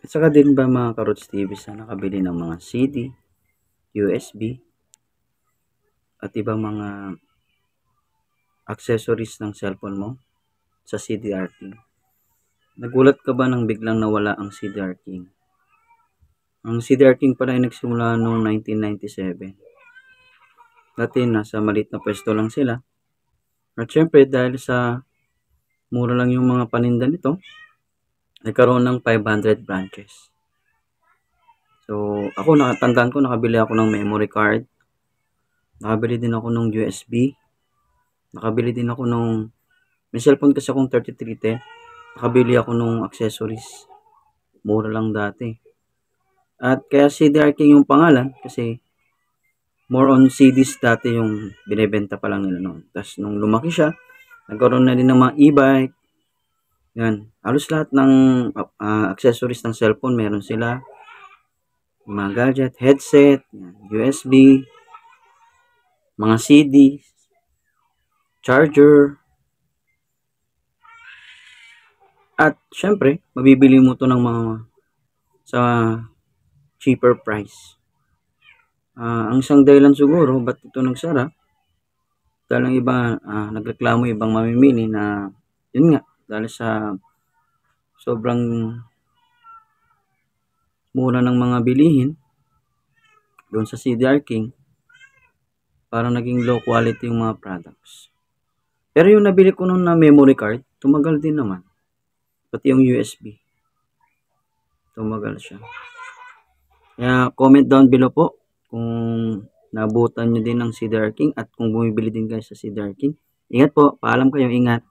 At saka din ba mga Karots TV na nakabili ng mga CD, USB, at ibang mga accessories ng cellphone mo sa CDR King? Nagulat ka ba nang biglang nawala ang CDR King? Ang CDR King pala ay nagsimula noong 1997. Dati nasa maliit na pwesto lang sila. At syempre dahil sa mura lang yung mga paninda nito, nagkaroon ng 500 branches. So ako nakatandaan ko, nakabili ako ng memory card. Nakabili din ako ng USB. Nakabili din ako ng, may cellphone kasi akong 3310. Nakabili ako ng accessories. Mura lang dati. At kaya CDR King yung pangalan kasi more on CDs dati yung binebenta pa lang nila noon. Tapos nung lumaki siya, nagkaroon na din ng mga e-bike. Yan. Halos lahat ng accessories ng cellphone meron sila. Mga gadget, headset, USB, mga CD, charger. At syempre, mabibili mo to ng mga sa cheaper price. Ang isang dahilan siguro ba't ito nagsara, dahil ang iba nagreklamo, ibang mamimili na yun nga, dahil sa sobrang mura ng mga bilihin doon sa CDR King, parang naging low quality yung mga products. Pero yung nabili ko noon na memory card, tumagal din naman. Pati yung USB, tumagal siya. Kaya comment down below po kung nabutan nyo din ng CDR King at kung bumibili din kayo sa CDR King. Ingat po, paalam kayo, ingat.